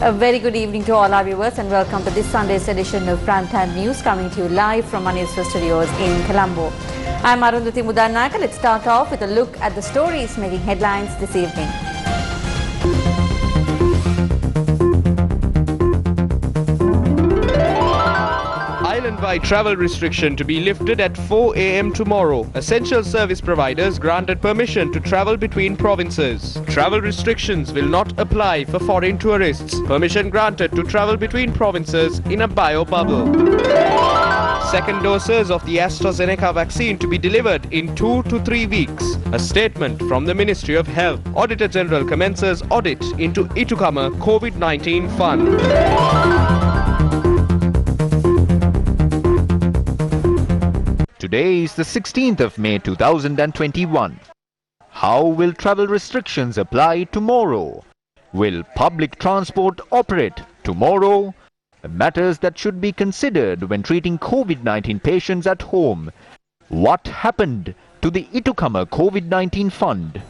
A very good evening to all our viewers and welcome to this Sunday's edition of Primetime News, coming to you live from our Newsfirst studios in Colombo. I'm Arundhati Mudanaka. Let's start off with a look at the stories making headlines this evening. Island-wide travel restriction to be lifted at 4 a.m. tomorrow. Essential service providers granted permission to travel between provinces. Travel restrictions will not apply for foreign tourists. Permission granted to travel between provinces in a bio bubble. Second doses of the AstraZeneca vaccine to be delivered in 2 to 3 weeks. A statement from the Ministry of Health. Auditor General commences audit into Itukama COVID-19 fund. Today is the 16th of May 2021. How will travel restrictions apply tomorrow? Will public transport operate tomorrow? Matters that should be considered when treating COVID-19 patients at home. What happened to the Itukama COVID-19 fund?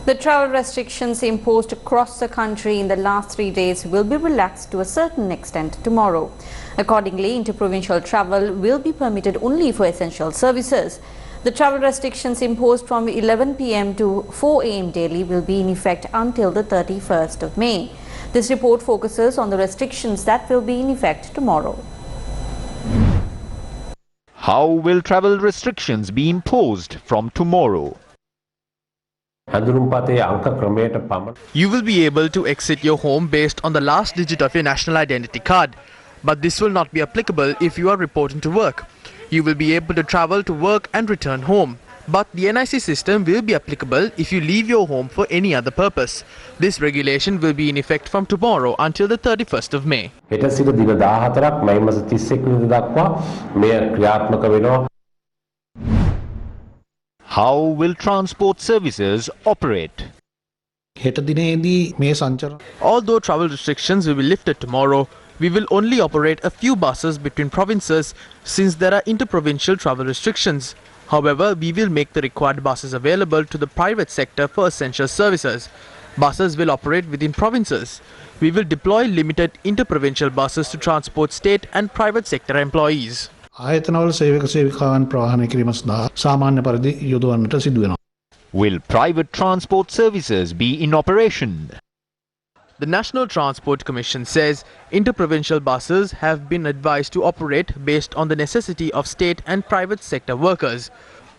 The travel restrictions imposed across the country in the last 3 days will be relaxed to a certain extent tomorrow. Accordingly, interprovincial travel will be permitted only for essential services. The travel restrictions imposed from 11 p.m. to 4 a.m. daily will be in effect until the 31st of May. This report focuses on the restrictions that will be in effect tomorrow. How will travel restrictions be imposed from tomorrow? You will be able to exit your home based on the last digit of your national identity card. But this will not be applicable if you are reporting to work. You will be able to travel to work and return home. But the NIC system will be applicable if you leave your home for any other purpose. This regulation will be in effect from tomorrow until the 31st of May. How will transport services operate? Although travel restrictions will be lifted tomorrow, we will only operate a few buses between provinces since there are interprovincial travel restrictions. However, we will make the required buses available to the private sector for essential services. Buses will operate within provinces. We will deploy limited interprovincial buses to transport state and private sector employees. Will private transport services be in operation? The National Transport Commission says interprovincial buses have been advised to operate based on the necessity of state and private sector workers.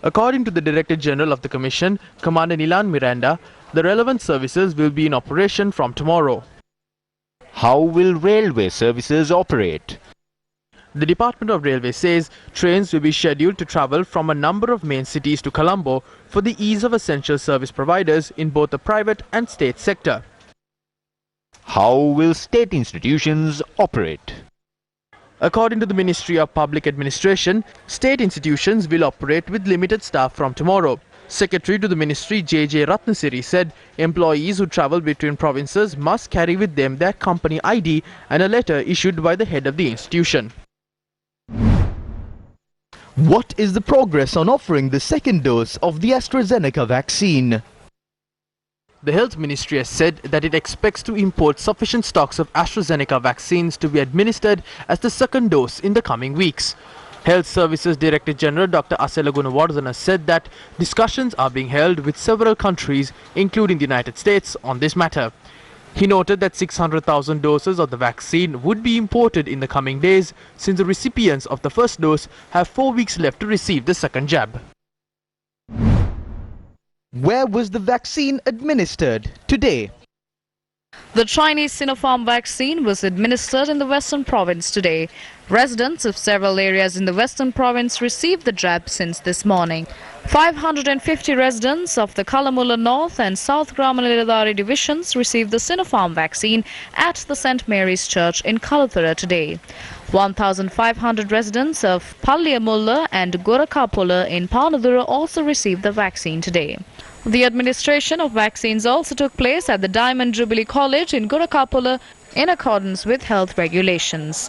According to the Director General of the Commission, Commander Nilan Miranda, the relevant services will be in operation from tomorrow. How will railway services operate? The Department of Railway says trains will be scheduled to travel from a number of main cities to Colombo for the ease of essential service providers in both the private and state sector. How will state institutions operate? According to the Ministry of Public Administration, state institutions will operate with limited staff from tomorrow. Secretary to the Ministry J.J. Ratnasiri said employees who travel between provinces must carry with them their company ID and a letter issued by the head of the institution. What is the progress on offering the second dose of the AstraZeneca vaccine? The Health Ministry has said that it expects to import sufficient stocks of AstraZeneca vaccines to be administered as the second dose in the coming weeks. Health Services Director General Dr. Asela Gunawardena said that discussions are being held with several countries, including the United States, on this matter. He noted that 600,000 doses of the vaccine would be imported in the coming days, since the recipients of the first dose have 4 weeks left to receive the second jab. Where was the vaccine administered today? The Chinese Sinopharm vaccine was administered in the Western Province today. Residents of several areas in the Western Province received the jab since this morning. 550 residents of the Kalamulla North and South Gramaliladari divisions received the Sinopharm vaccine at the St. Mary's Church in Kalathura today. 1,500 residents of Palliamulla and Gorakapula in Panadura also received the vaccine today. The administration of vaccines also took place at the Diamond Jubilee College in Gorakapula in accordance with health regulations.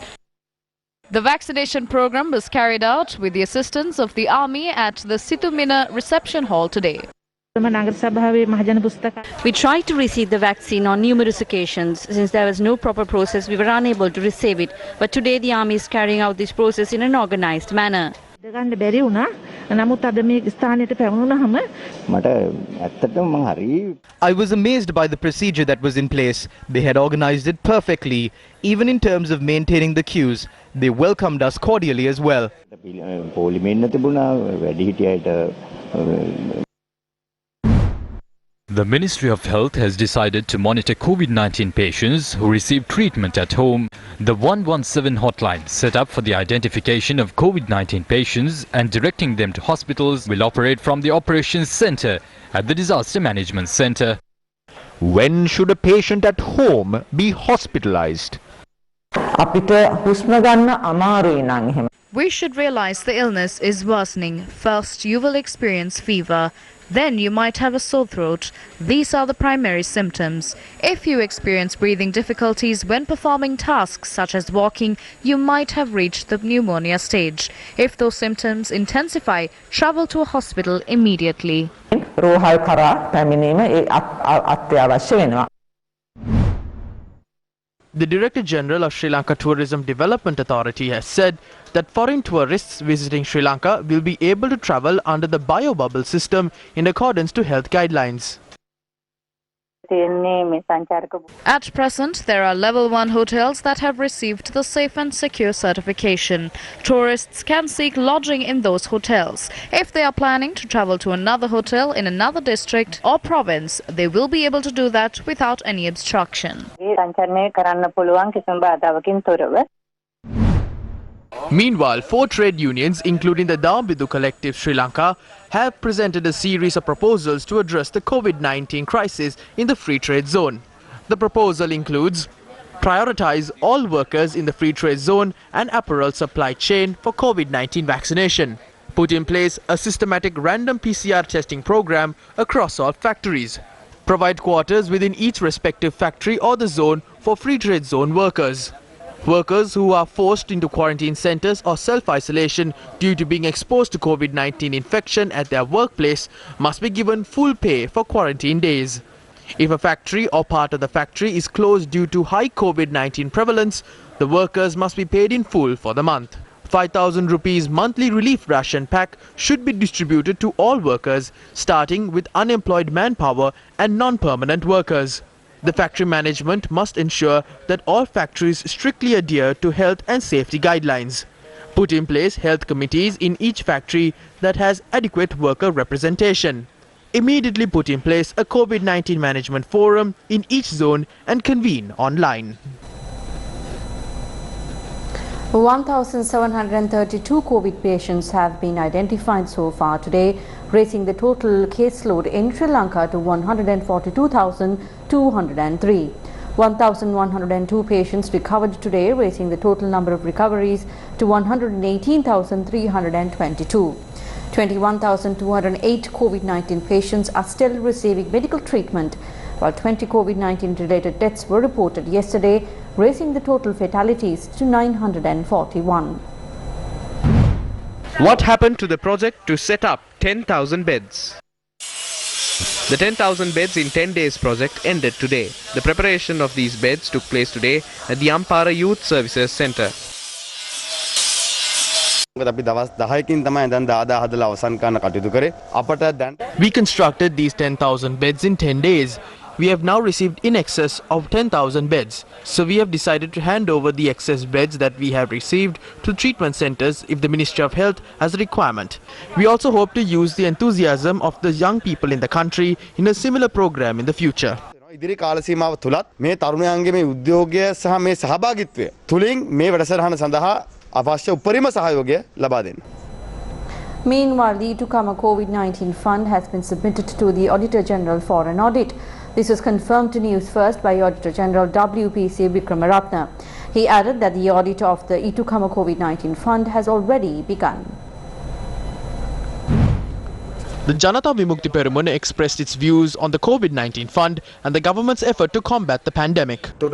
The vaccination program was carried out with the assistance of the Army at the Situmina Reception Hall today. We tried to receive the vaccine on numerous occasions. Since there was no proper process, we were unable to receive it. But today the army is carrying out this process in an organized manner. I was amazed by the procedure that was in place. They had organized it perfectly. Even in terms of maintaining the queues, they welcomed us cordially as well. The Ministry of Health has decided to monitor COVID-19 patients who receive treatment at home. The 117 hotline set up for the identification of COVID-19 patients and directing them to hospitals will operate from the operations center at the Disaster Management Center. When should a patient at home be hospitalized? We should realize the illness is worsening. First, you will experience fever. Then you might have a sore throat. These are the primary symptoms. If you experience breathing difficulties when performing tasks such as walking, you might have reached the pneumonia stage. If those symptoms intensify, travel to a hospital immediately. The Director General of Sri Lanka Tourism Development Authority has said that foreign tourists visiting Sri Lanka will be able to travel under the bio-bubble system in accordance to health guidelines. At present, there are level 1 hotels that have received the safe and secure certification. Tourists can seek lodging in those hotels. If they are planning to travel to another hotel in another district or province, they will be able to do that without any obstruction. Meanwhile, 4 trade unions, including the Dambidu Collective Sri Lanka, have presented a series of proposals to address the COVID-19 crisis in the free trade zone. The proposal includes prioritize all workers in the free trade zone and apparel supply chain for COVID-19 vaccination, put in place a systematic random PCR testing program across all factories, provide quarters within each respective factory or the zone for free trade zone workers. Workers who are forced into quarantine centers or self-isolation due to being exposed to COVID-19 infection at their workplace must be given full pay for quarantine days. If a factory or part of the factory is closed due to high COVID-19 prevalence, the workers must be paid in full for the month. 5,000 rupees monthly relief ration pack should be distributed to all workers, starting with unemployed manpower and non-permanent workers. The factory management must ensure that all factories strictly adhere to health and safety guidelines. Put in place health committees in each factory that has adequate worker representation. Immediately put in place a COVID-19 management forum in each zone and convene online. 1,732 COVID patients have been identified so far today, raising the total caseload in Sri Lanka to 142,203. 1,102 patients recovered today, raising the total number of recoveries to 118,322. 21,208 COVID-19 patients are still receiving medical treatment, while 20 COVID-19 related deaths were reported yesterday, raising the total fatalities to 941. What happened to the project to set up 10,000 beds? The 10,000 beds in 10 days project ended today. The preparation of these beds took place today at the Ampara Youth Services Centre. We constructed these 10,000 beds in 10 days. We have now received in excess of 10,000 beds. So we have decided to hand over the excess beds that we have received to treatment centers if the Ministry of Health has a requirement. We also hope to use the enthusiasm of the young people in the country in a similar program in the future. ඉදිරි කාල සීමාව තුලත් මේ තරුණයන්ගේ මේ උද්‍යෝගය සහ මේ සහභාගීත්වය තුලින් මේ වැඩසටහන සඳහා අවශ්‍ය උපරිම සහයෝගය ලබා දෙන්න. Meanwhile, the Itukama COVID-19 fund has been submitted to the Auditor General for an audit. This was confirmed to Newsfirst by Auditor General WPC Vikramaratne. He added that the audit of the Itukama COVID-19 fund has already begun. The Janata Vimukti Peramuna expressed its views on the COVID-19 fund and the government's effort to combat the pandemic. They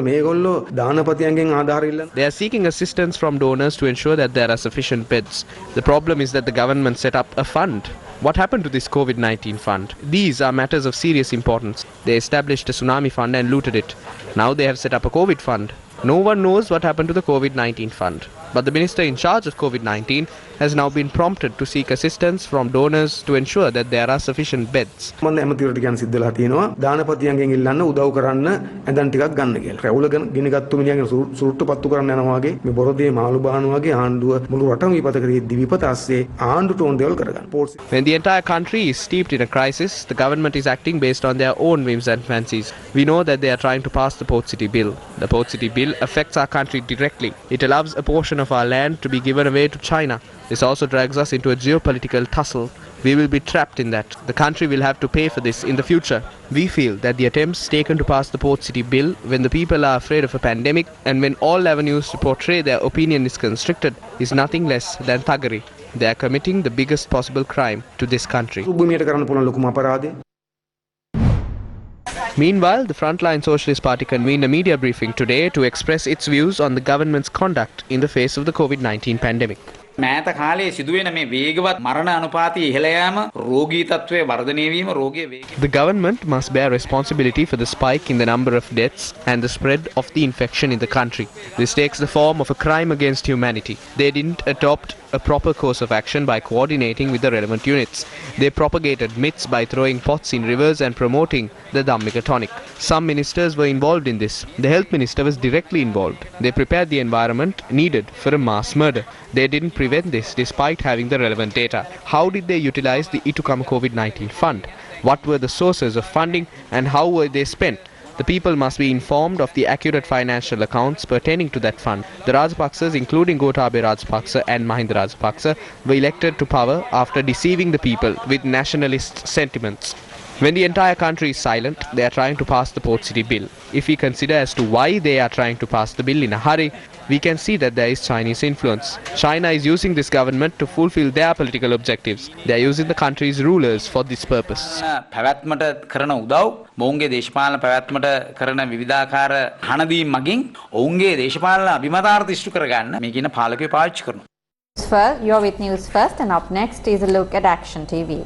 are seeking assistance from donors to ensure that there are sufficient beds. The problem is that the government set up a fund. What happened to this COVID-19 fund? These are matters of serious importance. They established a tsunami fund and looted it. Now they have set up a COVID fund. No one knows what happened to the COVID-19 fund. But the minister in charge of COVID-19 has now been prompted to seek assistance from donors to ensure that there are sufficient beds. මම ඇමතිවරට කියන්න සිද්ධ වෙලා තියෙනවා දානපතියන්ගෙන් ඉල්ලන්න උදව් කරන්න ඇඳන් ටිකක් ගන්න කියලා. රැවුල ගිනිගත්තු මිනිහගෙන් සුරුට්ටු පත්තු කරන්න යනවා වගේ මේ බොරදී මාළු බහනවා වගේ ආණ්ඩුව මුළු රටම විපත කරේදී විපත ASCII ආණ්ඩුවට ඕන දේවල් කරගන්න. When the entire country is steeped in a crisis, the government is acting based on their own whims and fancies. We know that they are trying to pass the Port City Bill. The Port City Bill affects our country directly. It allows a portion of our land to be given away to China. This also drags us into a geopolitical tussle. We will be trapped in that. The country will have to pay for this in the future. We feel that the attempts taken to pass the Port City Bill when the people are afraid of a pandemic and when all avenues to portray their opinion is constricted is nothing less than thuggery. They are committing the biggest possible crime to this country. Meanwhile, the Frontline Socialist Party convened a media briefing today to express its views on the government's conduct in the face of the COVID-19 pandemic. මෑත කාලයේ සිදුවෙන මේ වේගවත් මරණ අනුපාතය ඉහළ යාම රෝගී තත්ත්වය වර්ධනය වීම රෝගයේ වේගය The government must bear responsibility for the spike in the number of deaths and the spread of the infection in the country. This takes the form of a crime against humanity. They didn't adopt a proper course of action by coordinating with the relevant units. They propagated myths by throwing pots in rivers and promoting the Dhammika tonic. Some ministers were involved in this. The health minister was directly involved. They prepared the environment needed for a mass murder. They didn't prevent this despite having the relevant data. How did they utilize the Itukam COVID-19 fund? What were the sources of funding and how were they spent? The people must be informed of the accurate financial accounts pertaining to that fund. The Rajapaksas, including Gotabaya Rajapaksa and Mahinda Rajapaksa, were elected to power after deceiving the people with nationalist sentiments. When the entire country is silent, they are trying to pass the Port City Bill. If we consider as to why they are trying to pass the bill in a hurry, we can see that there is Chinese influence. China is using this government to fulfill their political objectives. They are using the country's rulers for this purpose. පැවැත්මට කරන උදව් මොවුන්ගේ දේශපාලන පැවැත්මට කරන විවිධාකාර හනදීම් මගින් ඔවුන්ගේ දේශපාලන අභිමතාර්ථ ඉෂ්ට කරගන්න මේ කියන පාලකයෝ පාවිච්චි කරනවා. You're with News First, and up next is a look at Action TV.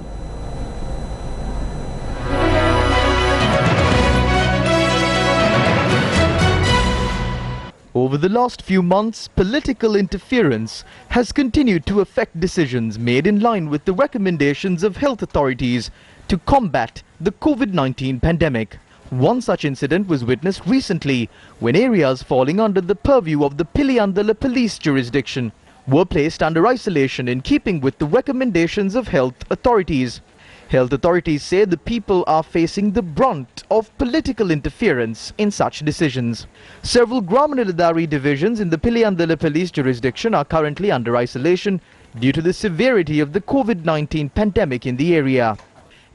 Over the last few months, political interference has continued to affect decisions made in line with the recommendations of health authorities to combat the COVID-19 pandemic. One such incident was witnessed recently when areas falling under the purview of the Piliyandala police jurisdiction were placed under isolation in keeping with the recommendations of health authorities. Health authorities say the people are facing the brunt of political interference in such decisions. Several Gramanilladari divisions in the Piliyandala police jurisdiction are currently under isolation due to the severity of the COVID-19 pandemic in the area.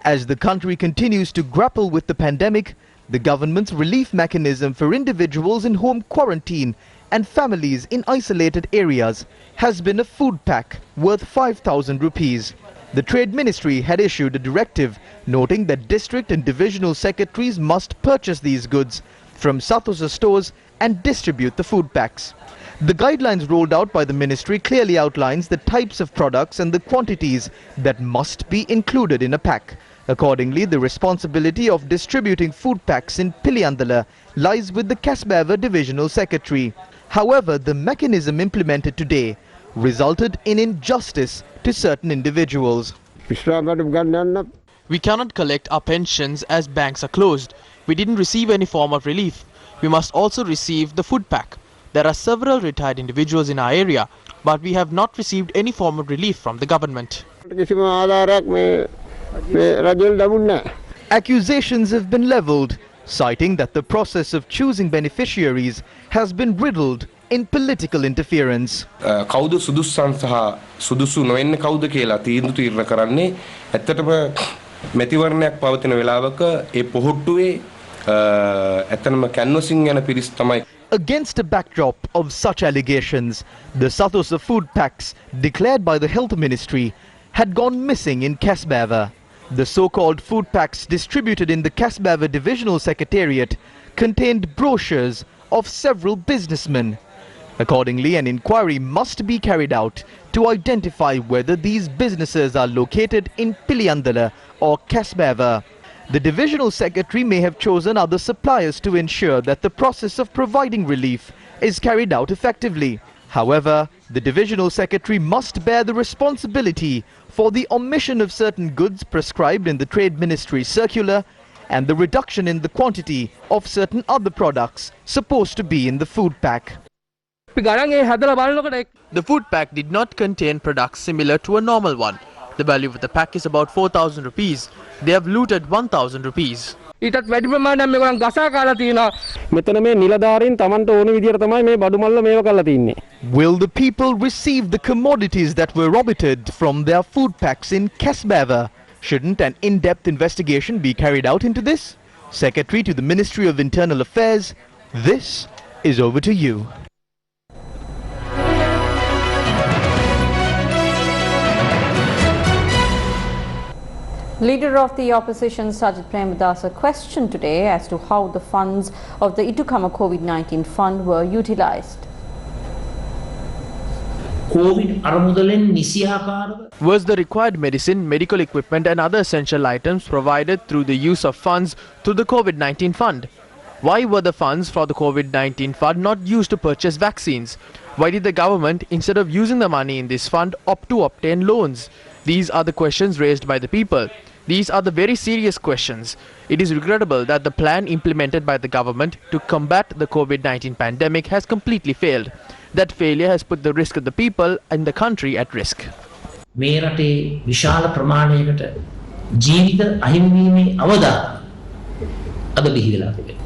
As the country continues to grapple with the pandemic, the government's relief mechanism for individuals in home quarantine and families in isolated areas has been a food pack worth 5,000 rupees. The Trade Ministry had issued a directive noting that district and divisional secretaries must purchase these goods from Sathosa stores and distribute the food packs. The guidelines rolled out by the ministry clearly outlines the types of products and the quantities that must be included in a pack. Accordingly, the responsibility of distributing food packs in Piliyandala lies with the Kasbeva Divisional Secretary. However, the mechanism implemented today resulted in injustice to certain individuals. We cannot collect our pensions as banks are closed. We didn't receive any form of relief. We must also receive the food pack. There are several retired individuals in our area, but we have not received any form of relief from the government. Accusations have been leveled, citing that the process of choosing beneficiaries has been riddled in political interference. කවුද සුදුස්සන් සහ සුදුසු නොවෙන්නේ කවුද කියලා තීන්දුව කරන්නේ ඇත්තටම මැතිවරණයක් පවතින වෙලාවක ඒ පොහොට්ටුවේ ඇත්තටම කැන්වසින් යන පිරිස් තමයි. Against a backdrop of such allegations, the Sathosa food packs declared by the Health Ministry had gone missing in Kasbeva. The so-called food packs distributed in the Kasbeva Divisional Secretariat contained brochures of several businessmen. Accordingly, an inquiry must be carried out to identify whether these businesses are located in Piliyandala or Kasbeva. The divisional secretary may have chosen other suppliers to ensure that the process of providing relief is carried out effectively. However, the divisional secretary must bear the responsibility for the omission of certain goods prescribed in the Trade Ministry circular and the reduction in the quantity of certain other products supposed to be in the food pack. The food pack did not contain products similar to a normal one. The value of the pack is about 4,000 rupees. They have looted 1,000 rupees. ඊටත් වැඩි ප්‍රමාණයක් මේගොල්ලන් ගසා කාලා තියෙනවා. මෙතන මේ නිලධාරීන් Tamanට ඕන විදියට තමයි මේ බඩු මල්ල මේව කරලා තින්නේ. Will the people receive the commodities that were robbed from their food packs in Kasbeva? Shouldn't an in-depth investigation be carried out into this? Secretary to the Ministry of Internal Affairs, this is over to you. Leader of the opposition Sajid Premadasa questioned today as to how the funds of the Itukama COVID-19 fund were utilised. Was the required medicine, medical equipment and other essential items provided through the use of funds through the COVID-19 fund? Why were the funds for the COVID-19 fund not used to purchase vaccines? Why did the government, instead of using the money in this fund, opt to obtain loans? These are the questions raised by the people. These are the very serious questions. It is regrettable that the plan implemented by the government to combat the COVID-19 pandemic has completely failed. That failure has put the risk of the people and the country at risk. මේ රටේ විශාල ප්‍රමාණයකට ජීවිත අහිමි වීමේ අවදානම අද බිහිවෙලා තිබෙනවා.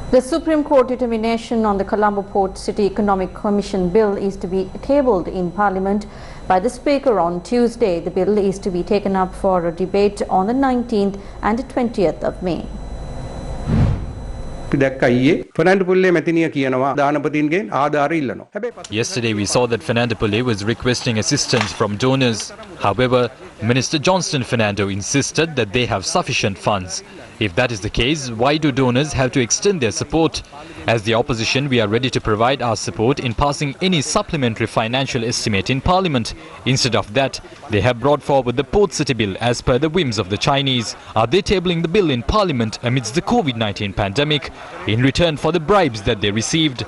The Supreme Court determination on the Colombo Port City Economic Commission Bill is to be tabled in Parliament by the Speaker on Tuesday. The bill is to be taken up for a debate on the 19th and 20th of May. Yesterday we saw that Fernando Pulle was requesting assistance from donors. However, Minister Johnston Fernando insisted that they have sufficient funds. If that is the case, why do donors have to extend their support? As the opposition, we are ready to provide our support in passing any supplementary financial estimate in Parliament. Instead of that, they have brought forward the Port City Bill as per the whims of the Chinese. Are they tabling the bill in Parliament amidst the COVID-19 pandemic in return for the bribes that they received?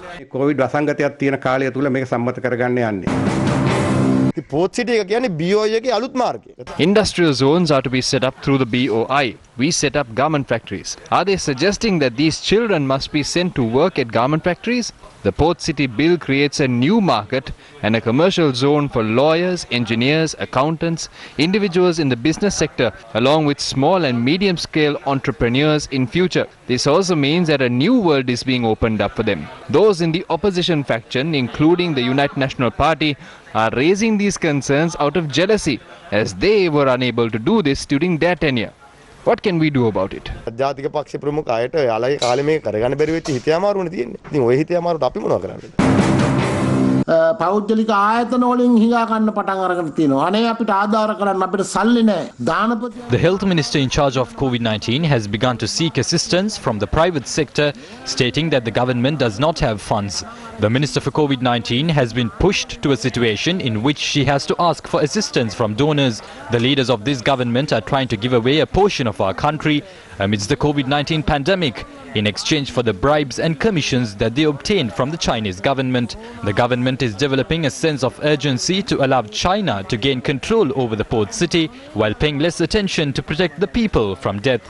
Industrial zones are to be set up through the BOI. We set up garment factories. Are they suggesting that these children must be sent to work at garment factories? The Port City Bill creates a new market and a commercial zone for lawyers, engineers, accountants, individuals in the business sector, along with small and medium-scale entrepreneurs in future. This also means that a new world is being opened up for them. Those in the opposition faction, including the United National Party, are raising these concerns out of jealousy, as they were unable to do this during their tenure. What can we do about it? පෞද්ගලික ආයතන වලින් හිඟා ගන්න පටන් අරගෙන තියෙනවා. අනේ අපිට ආධාර කරන්න අපිට සල්ලි නැහැ. දානපති. The health minister in charge of COVID-19 has begun to seek assistance from the private sector, stating that the government does not have funds. The minister for COVID-19 has been pushed to a situation in which she has to ask for assistance from donors. The leaders of this government are trying to give away a portion of our country amidst the COVID-19 pandemic in exchange for the bribes and commissions that they obtained from the Chinese government. The government is developing a sense of urgency to allow China to gain control over the port city while paying less attention to protect the people from death.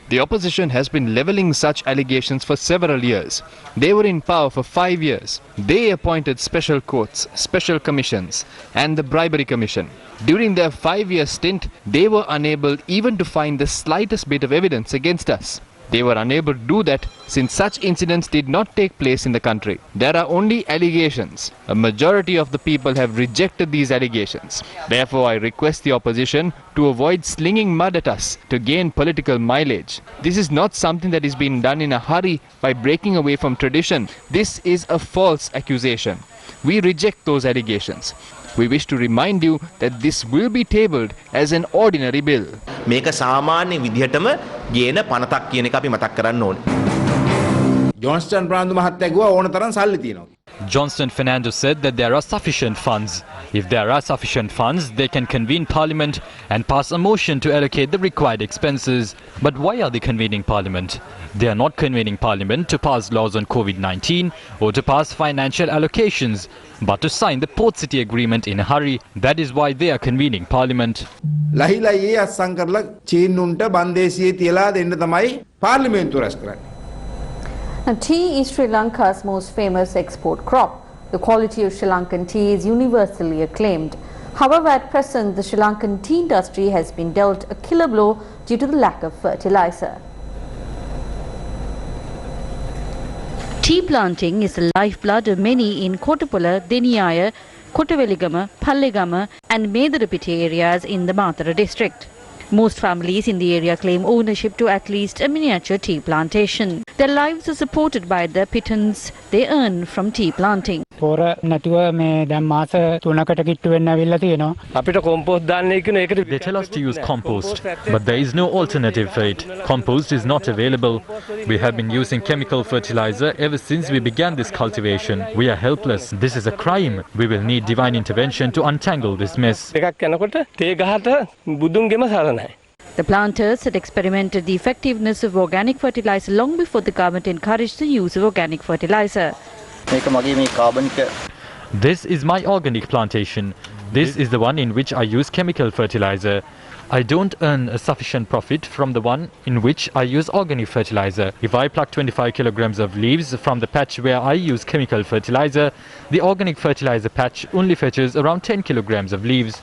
The opposition has been levelling such allegations for several years. They were in power for 5 years. They appointed special courts, special commissions, and the bribery commission. During their 5-year stint, they were unable even to find the slightest bit of evidence against us. They were unable to do that since such incidents did not take place in the country. There are only allegations. A majority of the people have rejected these allegations. Therefore, I request the opposition to avoid slinging mud at us to gain political mileage. This is not something that is being done in a hurry by breaking away from tradition. This is a false accusation. We reject those allegations. We wish to remind you that this will be tabled as an ordinary bill. මේක සාමාන්‍ය විදිහටම ගේන පනතක් කියන එක අපි මතක් කරන්න ඕනේ. ජොන්ස්ටන් ප්‍රාන්දු මහත්තයා කිව්වා ඕන තරම් සල්ලි තියෙනවා. Johnston Fernando said that there are sufficient funds. If there are sufficient funds, they can convene Parliament and pass a motion to allocate the required expenses. But why are they convening Parliament? They are not convening Parliament to pass laws on COVID-19 or to pass financial allocations, but to sign the Port City Agreement in a hurry. That is why they are convening Parliament. ලහිලයේ අස්සම් කරලා චීනුන්ට බන්දේසියේ තියලා දෙන්න තමයි පාර්ලිමේන්තුව රැස් කරන්නේ. Now, tea is Sri Lanka's most famous export crop. The quality of Sri Lankan tea is universally acclaimed. However, at present, the Sri Lankan tea industry has been dealt a killer blow due to the lack of fertilizer. Tea planting is the lifeblood of many in Kotapula, Deniyaya, Kotaveligama, Pallegama and Medarapiti areas in the Matara district. Most families in the area claim ownership to at least a miniature tea plantation. Their lives are supported by the pittance they earn from tea planting. පොර නැතුව මේ දැන් මාස 3කට කිට්ටු වෙන්න අවිල්ලා තියෙනවා. අපිට compost දාන්න කියන එකට They tell us to use compost, but there is no alternative for it. Compost is not available. We have been using chemical fertilizer ever since we began this cultivation. We are helpless. This is a crime. We will need divine intervention to untangle this mess. එකක් යනකොට තේ ගහට බුදුන්ගෙම සරණයි. The planters had experimented the effectiveness of organic fertilizer long before the government encouraged the use of organic fertilizer. This is my organic plantation. This is the one in which I use chemical fertilizer. I don't earn a sufficient profit from the one in which I use organic fertilizer. If I pluck 25 kilograms of leaves from the patch where I use chemical fertilizer, the organic fertilizer patch only fetches around 10 kilograms of leaves.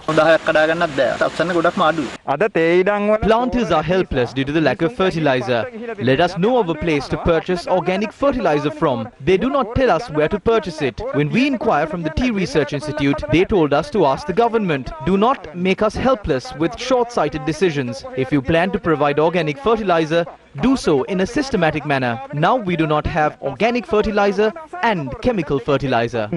Planters are helpless due to the lack of fertilizer. Let us know of a place to purchase organic fertilizer from. They do not tell us where to purchase it. When we inquire from the Tea Research Institute, they told us to ask the government. Do not make us helpless with short-sighted decisions. If you plan to provide organic fertilizer, do so in a systematic manner. Now we do not have organic fertilizer and chemical fertilizer.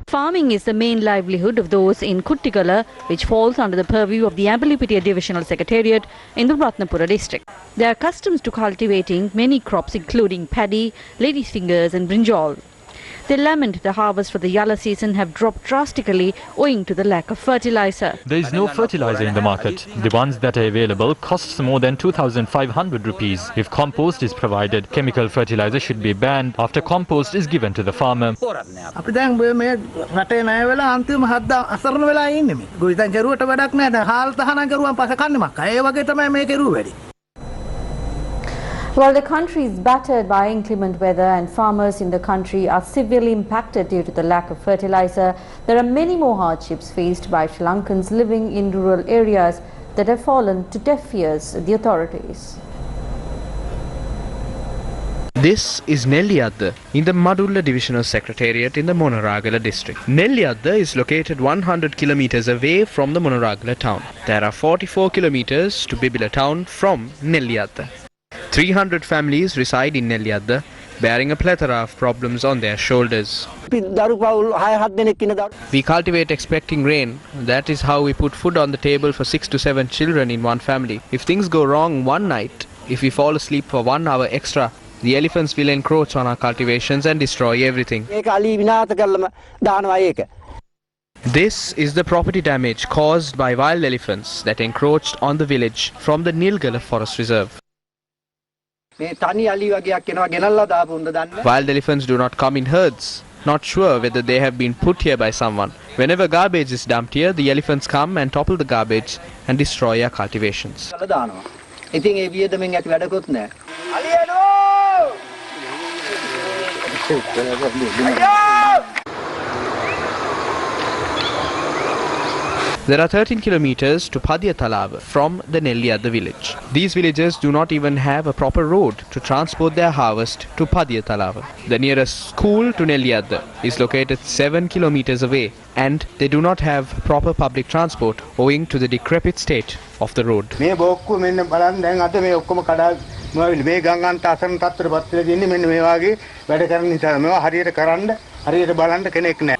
Farming is the main livelihood of those in Kuttigala, which falls under the purview of the Ambalipitia Divisional Secretariat in the Ratnapura district. They are accustomed to cultivating many crops including paddy, lady's fingers and brinjal. They lament the harvest for the Yalla season have dropped drastically owing to the lack of fertilizer. There is no fertilizer in the market. The ones that are available costs more than 2,500 rupees. If compost is provided, chemical fertilizer should be banned after compost is given to the farmer. අපි දැන් මේ රටේ ණය වෙලා අන්තිම 7 අසරණ වෙලා ඉන්නේ මේ. ගොවිතැන් කරුවට වැඩක් නැහැ. දැන් හාල් තහනම් කරුවාන් පස්සේ කන්නේ මක්ක. ඒ වගේ තමයි මේ කෙරුව වැඩි. While the country is battered by inclement weather and farmers in the country are severely impacted due to the lack of fertilizer, there are many more hardships faced by Sri Lankans living in rural areas that have fallen to deaf ears of the authorities. This is Nelliyadda in the Madulla Divisional Secretariat in the Monaragala district. Nelliyadda is located 100 kilometers away from the Monaragala town. There are 44 kilometers to Bibila town from Nelliyadda. 300 families reside in Nelliyadda, bearing a plethora of problems on their shoulders. We cultivate expecting rain. That is how we put food on the table for 6 to 7 children in one family. If things go wrong one night, if we fall asleep for 1 hour extra, the elephants will encroach on our cultivations and destroy everything. This is the property damage caused by wild elephants that encroached on the village from the Nilgala Forest Reserve. Wild elephants do not come in herds. Not sure whether they have been put here by someone. Whenever garbage is dumped here, the elephants come and topple the garbage and destroy our cultivations. There are 13 kilometers to Padiyathalava from the Nelliyadda village. These villagers do not even have a proper road to transport their harvest to Padiyathalava. The nearest school to Nelliyadda is located 7 kilometers away, and they do not have proper public transport owing to the decrepit state of the road.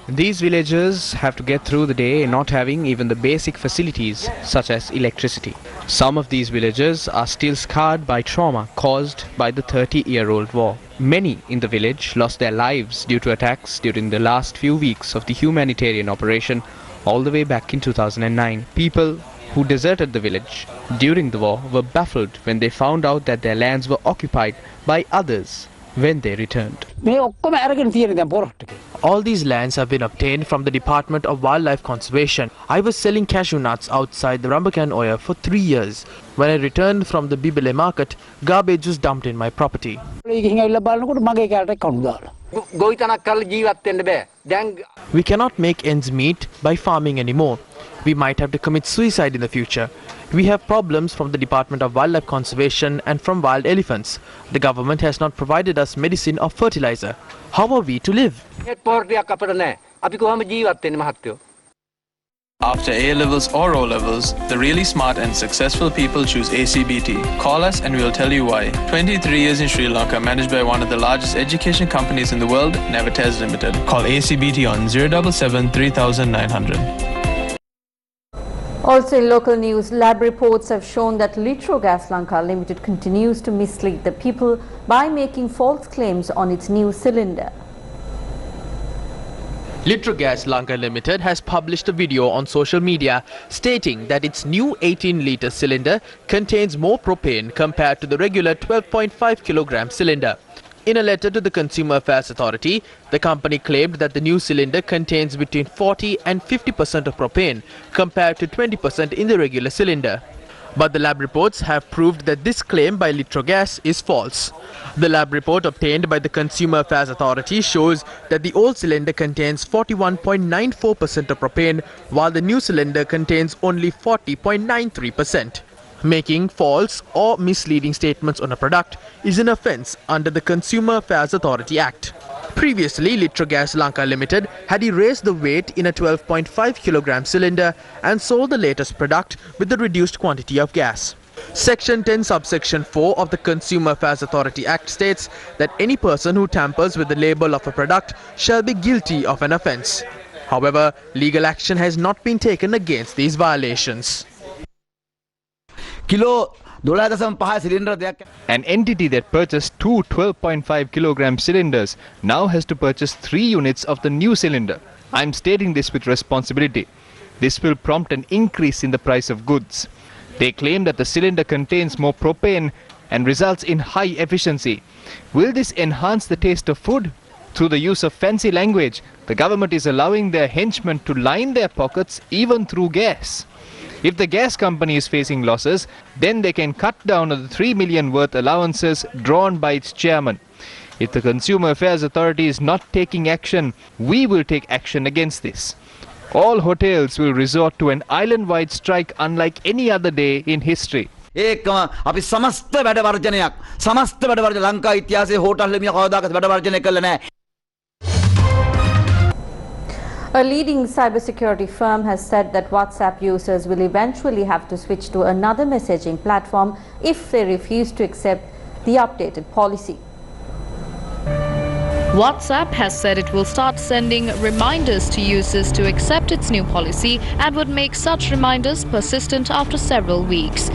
These villagers have to get through the day not having even the basic facilities such as electricity. Some of these villagers are still scarred by trauma caused by the 30-year-old war. Many in the village lost their lives due to attacks during the last few weeks of the humanitarian operation all the way back in 2009. People who deserted the village during the war were baffled when they found out that their lands were occupied by others when they returned. All these lands have been obtained from the Department of Wildlife Conservation. I was selling cashew nuts outside the Rambakan Oya for 3 years. When I returned from the Bibele market, garbage was dumped in my property. We cannot make ends meet by farming anymore. We might have to commit suicide in the future. We have problems from the Department of Wildlife Conservation and from wild elephants. The government has not provided us medicine or fertilizer. How are we to live? After A-levels or O-levels, the really smart and successful people choose ACBT. Call us and we'll tell you why. 23 years in Sri Lanka, managed by one of the largest education companies in the world, Navates Limited. Call ACBT on 077 3900. Also in local news, lab reports have shown that Litrogas Lanka Limited continues to mislead the people by making false claims on its new cylinder. Litrogas Lanka Limited has published a video on social media stating that its new 18-litre cylinder contains more propane compared to the regular 12.5 kilogram cylinder. In a letter to the Consumer Affairs Authority, the company claimed that the new cylinder contains between 40 and 50% of propane compared to 20% in the regular cylinder. But the lab reports have proved that this claim by Litrogas is false. The lab report obtained by the Consumer Affairs Authority shows that the old cylinder contains 41.94% of propane while the new cylinder contains only 40.93%. Making false or misleading statements on a product is an offence under the Consumer Affairs Authority Act. Previously, Litrogas Lanka Limited had erased the weight in a 12.5 kilogram cylinder and sold the latest product with the reduced quantity of gas. Section 10 subsection 4 of the Consumer Affairs Authority Act states that any person who tampers with the label of a product shall be guilty of an offence. However, legal action has not been taken against these violations. An entity that purchased two 12.5 kilogram cylinders now has to purchase 3 units of the new cylinder. I am stating this with responsibility. This will prompt an increase in the price of goods. They claim that the cylinder contains more propane and results in high efficiency. Will this enhance the taste of food? Through the use of fancy language, the government is allowing their henchmen to line their pockets even through gas. If the gas company is facing losses, then they can cut down on the 3 million worth allowances drawn by its chairman. If the Consumer Affairs Authority is not taking action, we will take action against this. All hotels will resort to an island-wide strike unlike any other day in history. ඒකම අපි සමස්ත වැඩ වර්ජනයක් සමස්ත වැඩ වර්ජන ලංකා ඉතිහාසයේ hotel හිමියා කවදාකවත් වැඩ වර්ජනය කළේ නැහැ. A leading cybersecurity firm has said that WhatsApp users will eventually have to switch to another messaging platform if they refuse to accept the updated policy. WhatsApp has said it will start sending reminders to users to accept its new policy and would make such reminders persistent after several weeks.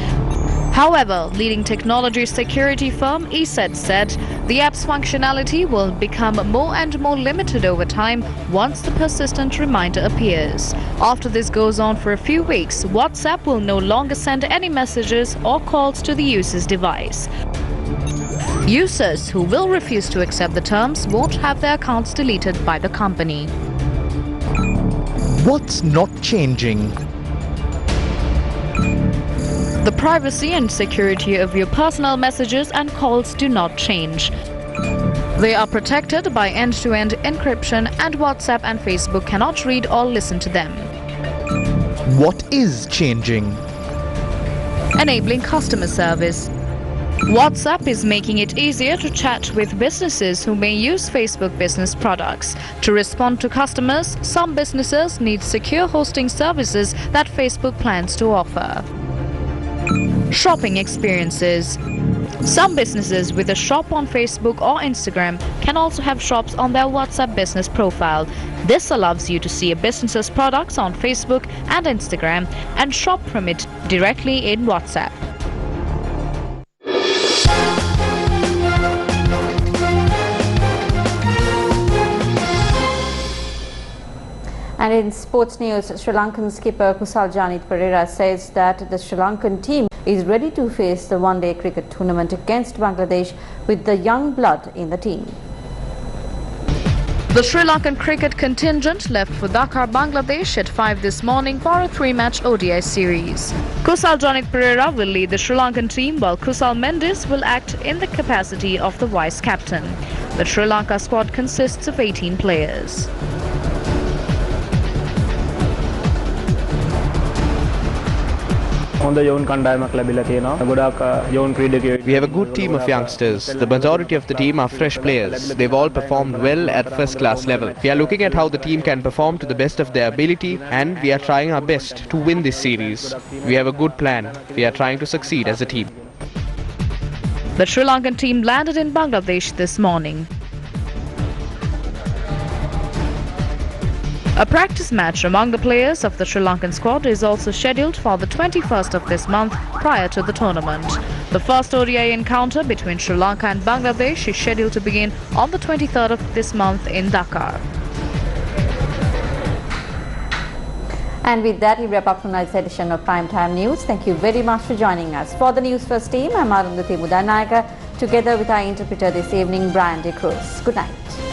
However, leading technology security firm ESET said the app's functionality will become more and more limited over time once the persistent reminder appears. After this goes on for a few weeks, WhatsApp will no longer send any messages or calls to the user's device. Users who will refuse to accept the terms won't have their accounts deleted by the company. What's not changing? The privacy and security of your personal messages and calls do not change. They are protected by end-to-end encryption, and WhatsApp and Facebook cannot read or listen to them. What is changing? Enabling customer service. WhatsApp is making it easier to chat with businesses who may use Facebook business products. To respond to customers, some businesses need secure hosting services that Facebook plans to offer. Shopping experiences. Some businesses with a shop on Facebook or Instagram can also have shops on their WhatsApp business profile. This allows you to see a business's products on Facebook and Instagram and shop from it directly in WhatsApp. And in sports news, Sri Lankan skipper Kusal Janit Pereira says that the Sri Lankan team is ready to face the one-day cricket tournament against Bangladesh with the young blood in the team. The Sri Lankan cricket contingent left for Dhaka, Bangladesh at 5 this morning for a 3-match ODI series. Kusal Janit Pereira will lead the Sri Lankan team while Kusal Mendes will act in the capacity of the vice-captain. The Sri Lanka squad consists of 18 players. We have a good team of youngsters. The majority of the team are fresh players. They've all performed well at first class level. We are looking at how the team can perform to the best of their ability and we are trying our best to win this series. We have a good plan. We are trying to succeed as a team. The Sri Lankan team landed in Bangladesh this morning. A practice match among the players of the Sri Lankan squad is also scheduled for the 21st of this month prior to the tournament. The first ODI encounter between Sri Lanka and Bangladesh is scheduled to begin on the 23rd of this month in Dhaka. And with that, we wrap up tonight's edition of Primetime News. Thank you very much for joining us. For the News First team, I'm Arundhati Mudanayaka, together with our interpreter this evening, Brian De Cruz. Good night.